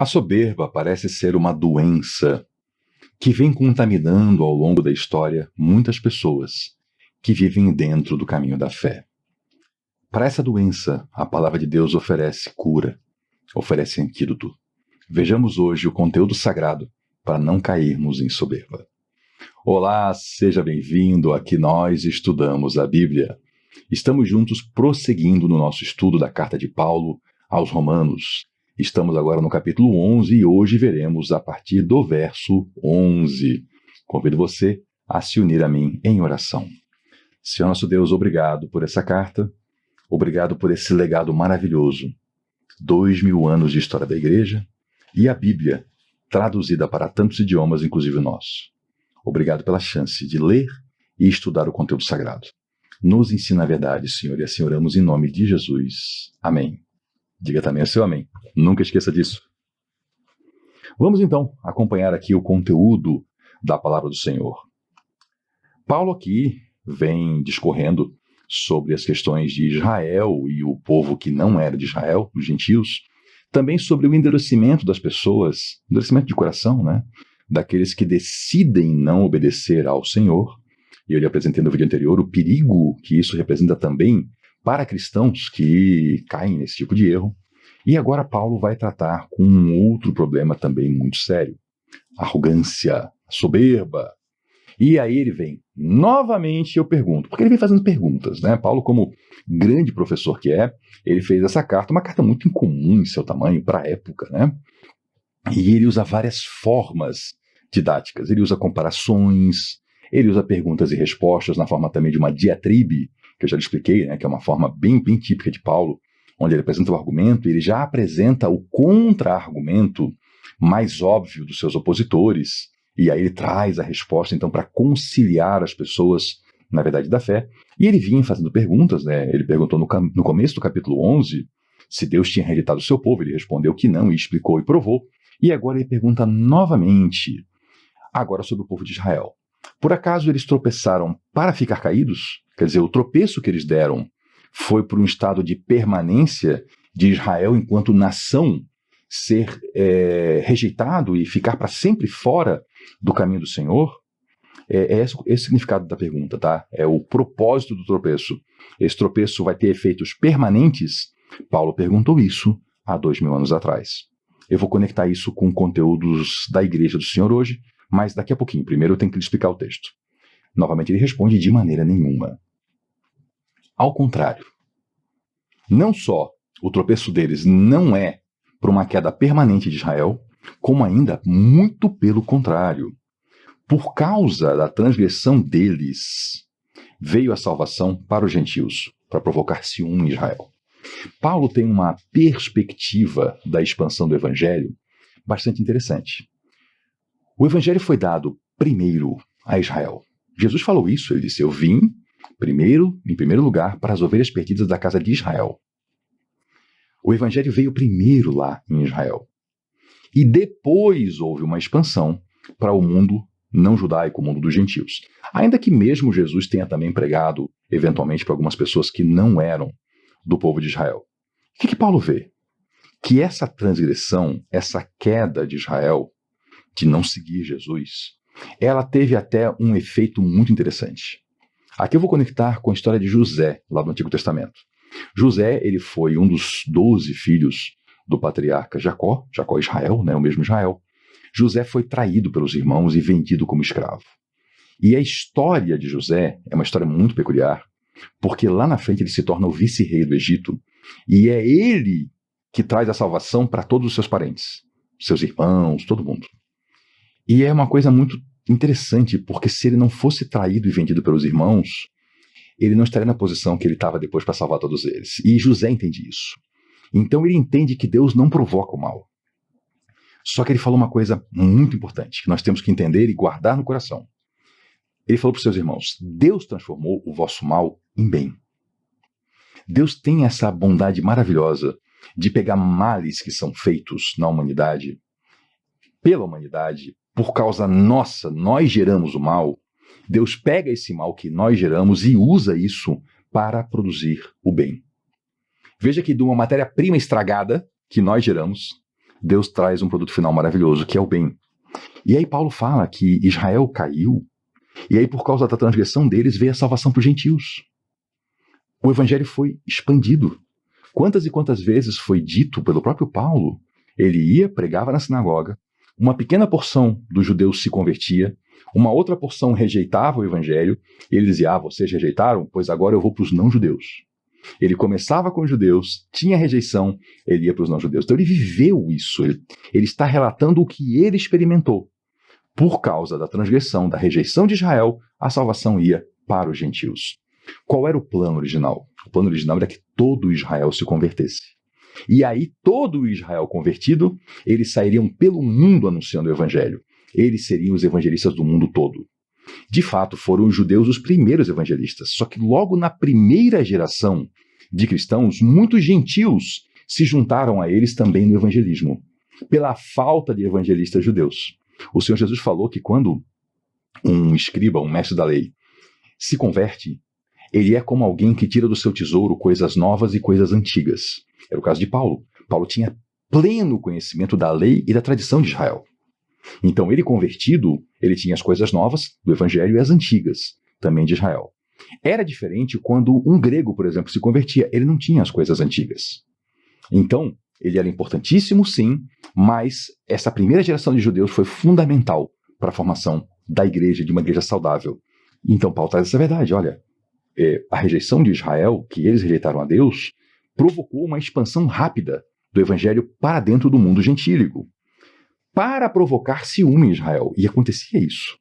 A soberba parece ser uma doença que vem contaminando ao longo da história muitas pessoas que vivem dentro do caminho da fé. Para essa doença, a palavra de Deus oferece cura, oferece antídoto. Vejamos hoje o conteúdo sagrado para não cairmos em soberba. Olá, seja bem-vindo, aqui nós estudamos a Bíblia. Estamos juntos prosseguindo no nosso estudo da carta de Paulo aos Romanos. Estamos agora no capítulo 11 e hoje veremos a partir do verso 11. Convido você a se unir a mim em oração. Senhor nosso Deus, obrigado por essa carta, obrigado por esse legado maravilhoso. 2000 anos de história da igreja e a Bíblia, traduzida para tantos idiomas, inclusive o nosso. Obrigado pela chance de ler e estudar o conteúdo sagrado. Nos ensina a verdade, Senhor, e assim oramos em nome de Jesus. Amém. Diga também o seu amém. Nunca esqueça disso. Vamos então acompanhar aqui o conteúdo da palavra do Senhor. Paulo aqui vem discorrendo sobre as questões de Israel e o povo que não era de Israel, os gentios, também sobre o endurecimento das pessoas, endurecimento de coração, né? Daqueles que decidem não obedecer ao Senhor. E eu lhe apresentei no vídeo anterior o perigo que isso representa também para cristãos que caem nesse tipo de erro. E agora Paulo vai tratar com um outro problema também muito sério: arrogância, soberba. E aí ele vem, novamente eu pergunto, porque ele vem fazendo perguntas, né? Paulo, como grande professor que é, ele fez essa carta, uma carta muito incomum em seu tamanho para a época, né? E ele usa várias formas didáticas, ele usa comparações, ele usa perguntas e respostas na forma também de uma diatribe, que eu já lhe expliquei, né, que é uma forma bem típica de Paulo, onde ele apresenta o argumento e ele já apresenta o contra-argumento mais óbvio dos seus opositores, e aí ele traz a resposta, então, para conciliar as pessoas na verdade da fé. E ele vinha fazendo perguntas, né? Ele perguntou no começo do capítulo 11 se Deus tinha rejeitado o seu povo, ele respondeu que não, e explicou e provou. E agora ele pergunta novamente, agora sobre o povo de Israel. Por acaso eles tropeçaram para ficar caídos? Quer dizer, o tropeço que eles deram foi para um estado de permanência de Israel enquanto nação ser rejeitado e ficar para sempre fora do caminho do Senhor? É esse o significado da pergunta, tá? É o propósito do tropeço. Esse tropeço vai ter efeitos permanentes? Paulo perguntou isso há 2000 anos atrás. Eu vou conectar isso com conteúdos da Igreja do Senhor hoje, mas daqui a pouquinho. Primeiro eu tenho que lhe explicar o texto. Novamente ele responde: de maneira nenhuma. Ao contrário, não só o tropeço deles não é para uma queda permanente de Israel, como ainda muito pelo contrário. Por causa da transgressão deles, veio a salvação para os gentios, para provocar ciúme em Israel. Paulo tem uma perspectiva da expansão do Evangelho bastante interessante. O Evangelho foi dado primeiro a Israel. Jesus falou isso, ele disse: eu vim em primeiro lugar, para as ovelhas perdidas da casa de Israel. O Evangelho veio primeiro lá em Israel. E depois houve uma expansão para o mundo não judaico, o mundo dos gentios. Ainda que mesmo Jesus tenha também pregado, eventualmente, para algumas pessoas que não eram do povo de Israel. O que Paulo vê? Que essa transgressão, essa queda de Israel, de não seguir Jesus, ela teve até um efeito muito interessante. Aqui eu vou conectar com a história de José, lá do Antigo Testamento. José, ele foi um dos 12 filhos do patriarca Jacó e Israel, né, o mesmo Israel. José foi traído pelos irmãos e vendido como escravo. E a história de José é uma história muito peculiar, porque lá na frente ele se torna o vice-rei do Egito, e é ele que traz a salvação para todos os seus parentes, seus irmãos, todo mundo. E é uma coisa muito interessante, porque se ele não fosse traído e vendido pelos irmãos, ele não estaria na posição que ele estava depois para salvar todos eles. E José entende isso. Então ele entende que Deus não provoca o mal. Só que ele falou uma coisa muito importante, que nós temos que entender e guardar no coração. Ele falou para os seus irmãos: Deus transformou o vosso mal em bem. Deus tem essa bondade maravilhosa de pegar males que são feitos na humanidade, pela humanidade, por causa nossa, nós geramos o mal. Deus pega esse mal que nós geramos e usa isso para produzir o bem. Veja que de uma matéria-prima estragada que nós geramos, Deus traz um produto final maravilhoso, que é o bem. E aí Paulo fala que Israel caiu, e aí por causa da transgressão deles veio a salvação para os gentios. O evangelho foi expandido. Quantas e quantas vezes foi dito pelo próprio Paulo? Ele ia, pregava na sinagoga, uma pequena porção dos judeus se convertia, uma outra porção rejeitava o evangelho, e ele dizia, vocês rejeitaram? Pois agora eu vou para os não-judeus. Ele começava com os judeus, tinha rejeição, ele ia para os não-judeus. Então ele viveu isso, ele está relatando o que ele experimentou. Por causa da transgressão, da rejeição de Israel, a salvação ia para os gentios. Qual era o plano original? O plano original era que todo Israel se convertesse. E aí todo Israel convertido, eles sairiam pelo mundo anunciando o evangelho. Eles seriam os evangelistas do mundo todo. De fato, foram os judeus os primeiros evangelistas. Só que logo na primeira geração de cristãos, muitos gentios se juntaram a eles também no evangelismo, pela falta de evangelistas judeus. O Senhor Jesus falou que quando um escriba, um mestre da lei, se converte, ele é como alguém que tira do seu tesouro coisas novas e coisas antigas. Era o caso de Paulo. Paulo tinha pleno conhecimento da lei e da tradição de Israel. Então, ele convertido, ele tinha as coisas novas do evangelho e as antigas, também de Israel. Era diferente quando um grego, por exemplo, se convertia. Ele não tinha as coisas antigas. Então, ele era importantíssimo, sim, mas essa primeira geração de judeus foi fundamental para a formação da igreja, de uma igreja saudável. Então, Paulo traz essa verdade. Olha, a rejeição de Israel, que eles rejeitaram a Deus, provocou uma expansão rápida do evangelho para dentro do mundo gentílico, para provocar ciúme em Israel. E acontecia isso.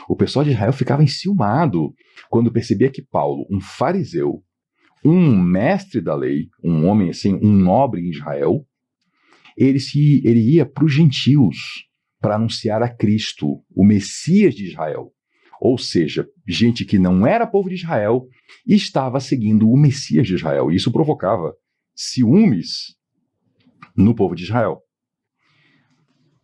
O pessoal de Israel ficava enciumado quando percebia que Paulo, um fariseu, um mestre da lei, um homem assim, um nobre em Israel, ele ia para os gentios para anunciar a Cristo, o Messias de Israel. Ou seja, gente que não era povo de Israel e estava seguindo o Messias de Israel. E isso provocava ciúmes no povo de Israel.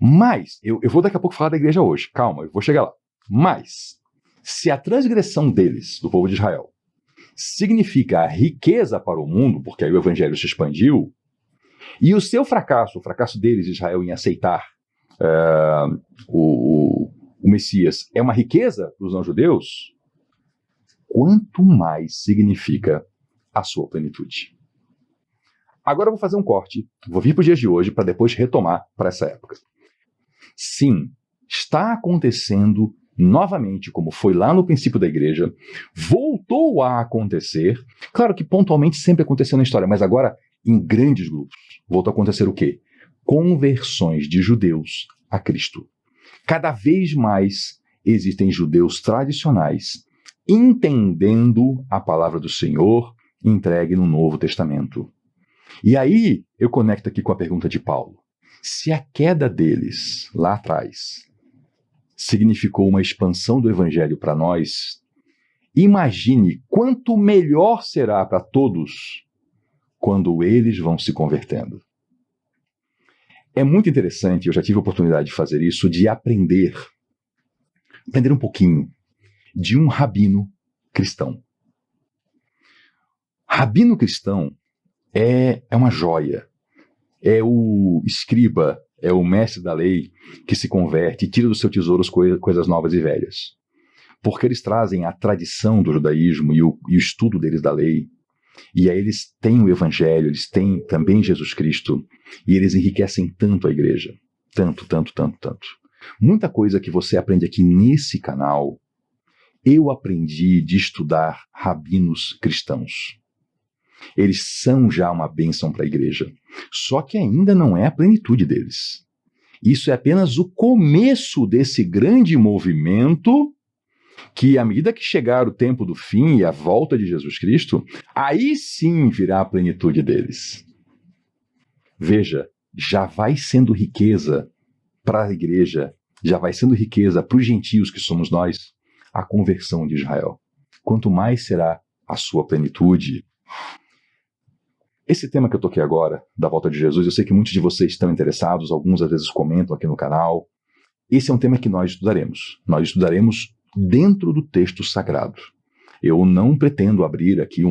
Mas, eu vou daqui a pouco falar da igreja hoje, calma, eu vou chegar lá. Mas, se a transgressão deles, do povo de Israel, significa a riqueza para o mundo, porque aí o evangelho se expandiu, e o seu fracasso, o fracasso deles, Israel, em aceitar o Messias, é uma riqueza para os não-judeus, quanto mais significa a sua plenitude. Agora eu vou fazer um corte, vou vir para os dias de hoje para depois retomar para essa época. Sim, está acontecendo novamente, como foi lá no princípio da igreja, voltou a acontecer, claro que pontualmente sempre aconteceu na história, mas agora em grandes grupos. Voltou a acontecer o quê? Conversões de judeus a Cristo. Cada vez mais existem judeus tradicionais entendendo a palavra do Senhor entregue no Novo Testamento. E aí eu conecto aqui com a pergunta de Paulo. Se a queda deles, lá atrás, significou uma expansão do evangelho para nós, imagine quanto melhor será para todos quando eles vão se convertendo. É muito interessante, eu já tive a oportunidade de fazer isso, de aprender um pouquinho de um rabino cristão. Rabino cristão é uma joia. É o escriba, é o mestre da lei que se converte e tira do seu tesouro as coisas novas e velhas. Porque eles trazem a tradição do judaísmo e o estudo deles da lei. E aí eles têm o evangelho, eles têm também Jesus Cristo. E eles enriquecem tanto a igreja. Tanto, tanto, tanto, tanto. Muita coisa que você aprende aqui nesse canal, eu aprendi de estudar rabinos cristãos. Eles são já uma bênção para a igreja. Só que ainda não é a plenitude deles. Isso é apenas o começo desse grande movimento que, à medida que chegar o tempo do fim e a volta de Jesus Cristo, aí sim virá a plenitude deles. Veja, já vai sendo riqueza para a igreja, já vai sendo riqueza para os gentios que somos nós, a conversão de Israel. Quanto mais será a sua plenitude. Esse tema que eu toquei agora, da volta de Jesus, eu sei que muitos de vocês estão interessados, alguns às vezes comentam aqui no canal. Esse é um tema que nós estudaremos. Nós estudaremos dentro do texto sagrado. Eu não pretendo abrir aqui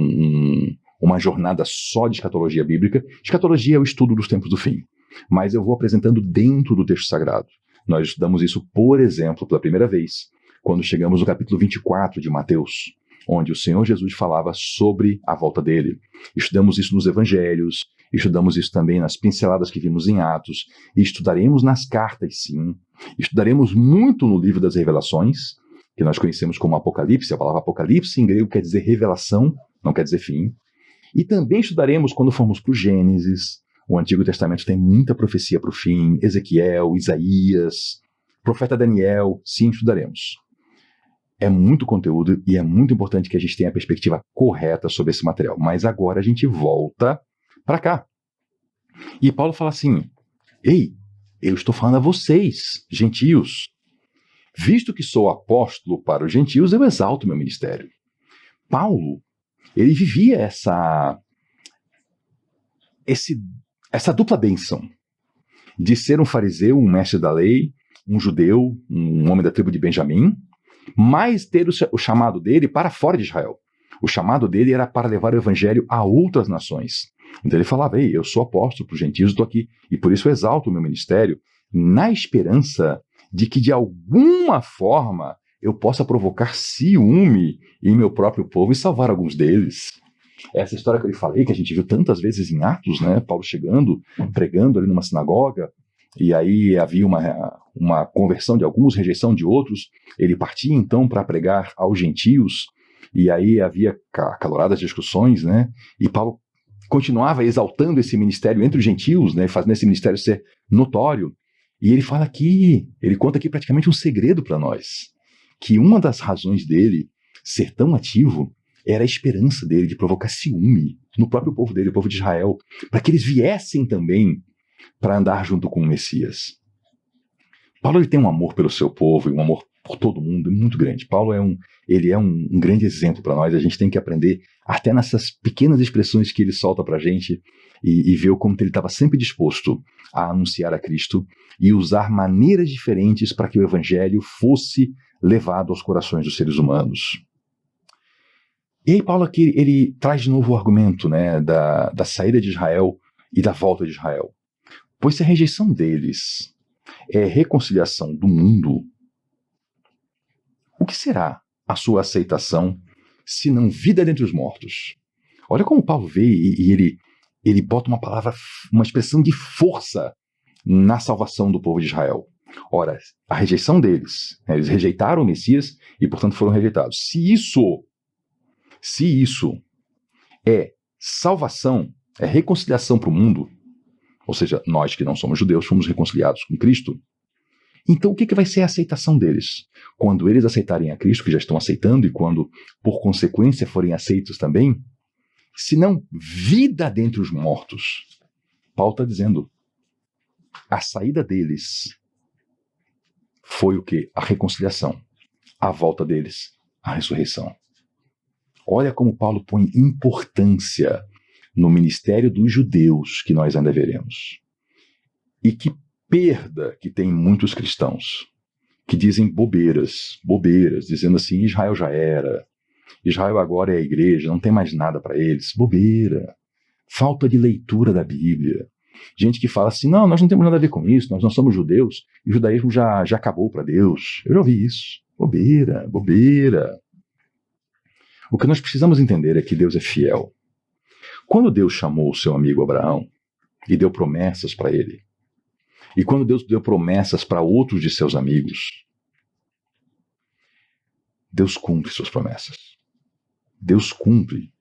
uma jornada só de escatologia bíblica. Escatologia é o estudo dos tempos do fim. mas eu vou apresentando dentro do texto sagrado. Nós estudamos isso, por exemplo, pela primeira vez, quando chegamos no capítulo 24 de Mateus, onde o Senhor Jesus falava sobre a volta dele. Estudamos isso nos evangelhos, estudamos isso também nas pinceladas que vimos em Atos, e estudaremos nas cartas, sim. Estudaremos muito no livro das Revelações, que nós conhecemos como Apocalipse. A palavra Apocalipse em grego quer dizer revelação, não quer dizer fim. E também estudaremos quando formos para o Gênesis. O Antigo Testamento tem muita profecia para o fim, Ezequiel, Isaías, profeta Daniel, sim, estudaremos. É muito conteúdo e é muito importante que a gente tenha a perspectiva correta sobre esse material. Mas agora a gente volta para cá. E Paulo fala assim, ei, eu estou falando a vocês, gentios. Visto que sou apóstolo para os gentios, eu exalto meu ministério. Paulo, ele vivia essa dupla bênção de ser um fariseu, um mestre da lei, um judeu, um homem da tribo de Benjamim, mas ter o chamado dele para fora de Israel. O chamado dele era para levar o evangelho a outras nações. Então ele falava, ei, eu sou apóstolo para os gentios, estou aqui, e por isso eu exalto o meu ministério, na esperança de que de alguma forma eu possa provocar ciúme em meu próprio povo e salvar alguns deles. Essa história que eu lhe falei, que a gente viu tantas vezes em Atos, né? Paulo chegando, pregando ali numa sinagoga, e aí havia uma conversão de alguns, rejeição de outros. Ele partia então para pregar aos gentios, e aí havia acaloradas discussões, né? E Paulo continuava exaltando esse ministério entre os gentios, né? Fazendo esse ministério ser notório. E ele fala aqui, ele conta aqui praticamente um segredo para nós, que uma das razões dele ser tão ativo era a esperança dele de provocar ciúme no próprio povo dele, o povo de Israel, para que eles viessem também para andar junto com o Messias. Paulo ele tem um amor pelo seu povo e um amor por todo mundo muito grande. Paulo é um grande exemplo para nós. A gente tem que aprender até nessas pequenas expressões que ele solta para a gente e ver como ele estava sempre disposto a anunciar a Cristo e usar maneiras diferentes para que o evangelho fosse levado aos corações dos seres humanos. E aí Paulo aqui, ele traz de novo o argumento, né, da saída de Israel e da volta de Israel. Pois se a rejeição deles é reconciliação do mundo, o que será a sua aceitação se não vida dentre os mortos? Olha como Paulo vê e ele bota uma palavra, uma expressão de força na salvação do povo de Israel. Ora, a rejeição deles, né, eles rejeitaram o Messias e, portanto, foram rejeitados. Se isso é salvação, é reconciliação para o mundo, ou seja, nós que não somos judeus fomos reconciliados com Cristo, então o que vai ser a aceitação deles? Quando eles aceitarem a Cristo, que já estão aceitando, e quando, por consequência, forem aceitos também, se não vida dentre os mortos. Paulo está dizendo, a saída deles foi o quê? A reconciliação. A volta deles, a ressurreição. Olha como Paulo põe importância no ministério dos judeus que nós ainda veremos. E que perda que tem muitos cristãos que dizem bobeiras, dizendo assim, Israel já era, Israel agora é a igreja, não tem mais nada para eles. Bobeira. Falta de leitura da Bíblia. Gente que fala assim, não, nós não temos nada a ver com isso, nós não somos judeus, e o judaísmo já acabou para Deus. Eu já ouvi isso. Bobeira. O que nós precisamos entender é que Deus é fiel. Quando Deus chamou o seu amigo Abraão e deu promessas para ele, e quando Deus deu promessas para outros de seus amigos, Deus cumpre suas promessas. Deus cumpre.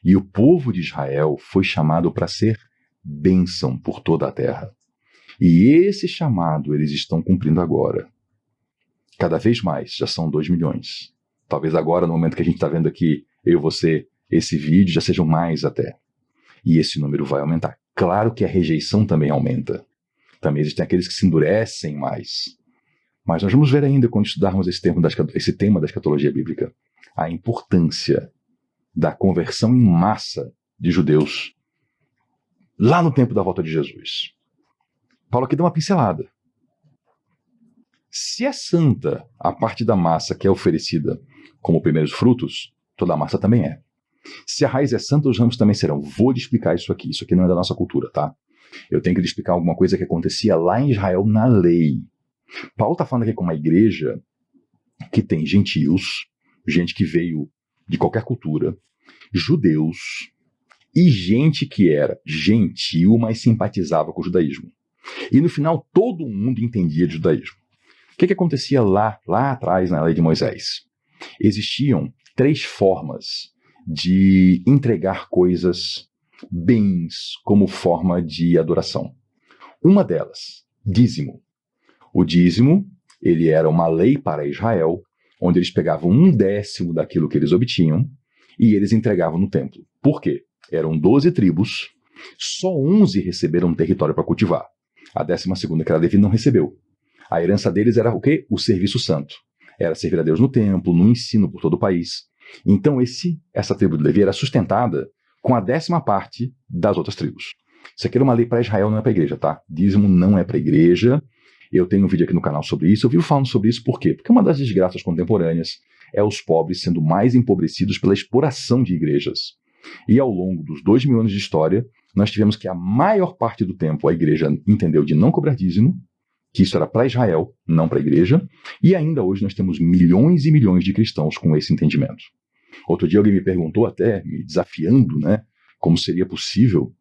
E o povo de Israel foi chamado para ser bênção por toda a terra. E esse chamado eles estão cumprindo agora. Cada vez mais, já são 2 milhões. Talvez agora, no momento que a gente está vendo aqui, eu e você, esse vídeo, já sejam mais até. E esse número vai aumentar. Claro que a rejeição também aumenta. Também existem aqueles que se endurecem mais. Mas nós vamos ver ainda, quando estudarmos esse tema da escatologia bíblica, a importância da conversão em massa de judeus lá no tempo da volta de Jesus. Paulo aqui dá uma pincelada. Se é santa a parte da massa que é oferecida como primeiros frutos, toda a massa também é. Se a raiz é santa, os ramos também serão. Vou lhe explicar isso aqui. Isso aqui não é da nossa cultura, tá? Eu tenho que lhe explicar alguma coisa que acontecia lá em Israel na lei. Paulo está falando aqui com uma igreja que tem gentios, gente que veio de qualquer cultura, judeus e gente que era gentil, mas simpatizava com o judaísmo. E no final todo mundo entendia de judaísmo. O que acontecia lá atrás na lei de Moisés? Existiam 3 formas de entregar coisas, bens, como forma de adoração. Uma delas, dízimo. O dízimo, ele era uma lei para Israel, onde eles pegavam 1/10 daquilo que eles obtinham e eles entregavam no templo. Por quê? Eram 12 tribos, só 11 receberam território para cultivar. A 12ª, que era Levi, não recebeu. A herança deles era o quê? O serviço santo. Era servir a Deus no templo, no ensino por todo o país. Então essa tribo de Levi era sustentada com a 10ª parte das outras tribos. Isso aqui era uma lei para Israel, não é para a igreja, tá? Dízimo não é para a igreja. Eu tenho um vídeo aqui no canal sobre isso. Eu vivo falando sobre isso por quê? Porque uma das desgraças contemporâneas é os pobres sendo mais empobrecidos pela exploração de igrejas. E ao longo dos 2.000 anos de história, nós tivemos que a maior parte do tempo a igreja entendeu de não cobrar dízimo, que isso era para Israel, não para a igreja, e ainda hoje nós temos milhões e milhões de cristãos com esse entendimento. Outro dia alguém me perguntou até, me desafiando, né, como seria possível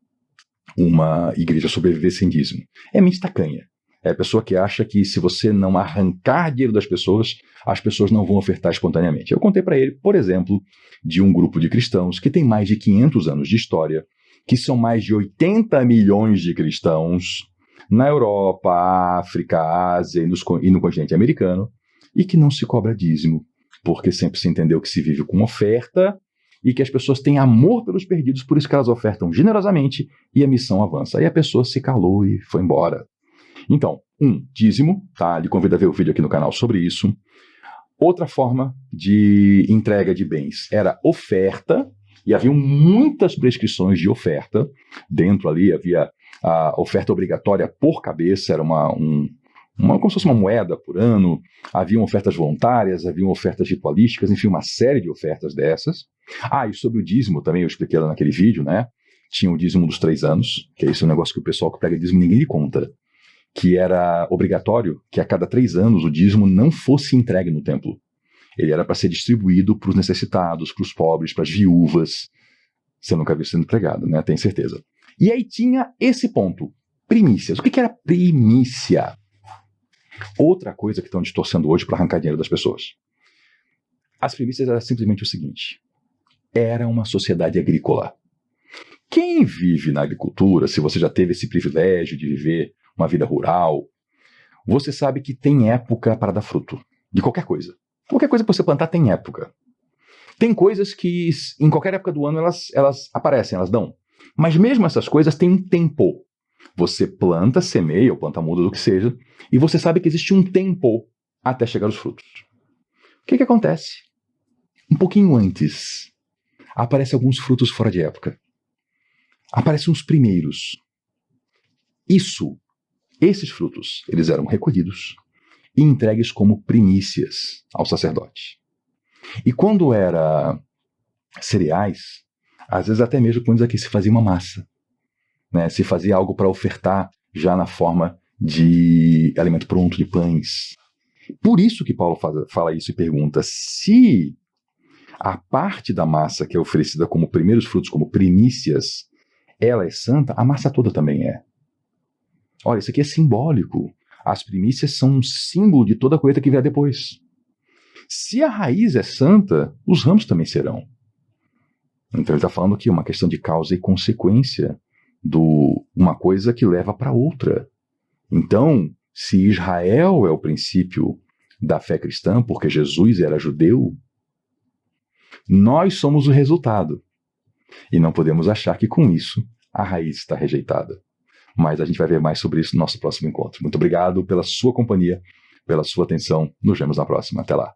uma igreja sobreviver sem dízimo. É mente tacanha. É a pessoa que acha que se você não arrancar dinheiro das pessoas, as pessoas não vão ofertar espontaneamente. Eu contei para ele, por exemplo, de um grupo de cristãos que tem mais de 500 anos de história, que são mais de 80 milhões de cristãos na Europa, África, Ásia e no continente americano, e que não se cobra dízimo, porque sempre se entendeu que se vive com oferta e que as pessoas têm amor pelos perdidos, por isso que elas ofertam generosamente e a missão avança. Aí a pessoa se calou e foi embora. Então, dízimo, tá? Lhe convido a ver o vídeo aqui no canal sobre isso. Outra forma de entrega de bens era oferta, e havia muitas prescrições de oferta. Dentro ali havia a oferta obrigatória por cabeça, era como se fosse uma moeda por ano. Haviam ofertas voluntárias, haviam ofertas ritualísticas, enfim, uma série de ofertas dessas. E sobre o dízimo também, eu expliquei lá naquele vídeo, né? Tinha o dízimo dos 3 anos, que é esse um negócio que o pessoal que pega dízimo ninguém lhe conta. Que era obrigatório que a cada 3 anos o dízimo não fosse entregue no templo. Ele era para ser distribuído para os necessitados, para os pobres, para as viúvas. Você nunca viu sendo entregado, né? Tenho certeza. E aí tinha esse ponto, primícias. O que era primícia? Outra coisa que estão distorcendo hoje para arrancar dinheiro das pessoas. As primícias era simplesmente o seguinte: era uma sociedade agrícola. Quem vive na agricultura, se você já teve esse privilégio de viver uma vida rural, você sabe que tem época para dar fruto, de qualquer coisa. Qualquer coisa que você plantar tem época. Tem coisas que em qualquer época do ano elas aparecem, elas dão. Mas mesmo essas coisas têm um tempo. Você planta, semeia ou planta muda, do que seja, e você sabe que existe um tempo até chegar os frutos. O que acontece? Um pouquinho antes, aparecem alguns frutos fora de época. Aparecem os primeiros. Esses frutos, eles eram recolhidos e entregues como primícias ao sacerdote. E quando era cereais, às vezes até mesmo quando aqui se fazia uma massa, né? Se fazia algo para ofertar já na forma de alimento pronto, de pães. Por isso que Paulo fala isso e pergunta se a parte da massa que é oferecida como primeiros frutos, como primícias, ela é santa, a massa toda também é. Olha, isso aqui é simbólico. As primícias são um símbolo de toda a colheita que vier depois. Se a raiz é santa, os ramos também serão. Então ele está falando aqui uma questão de causa e consequência, uma coisa que leva para outra. Então, se Israel é o princípio da fé cristã, porque Jesus era judeu, nós somos o resultado. E não podemos achar que com isso a raiz está rejeitada. Mas a gente vai ver mais sobre isso no nosso próximo encontro. Muito obrigado pela sua companhia, pela sua atenção. Nos vemos na próxima. Até lá.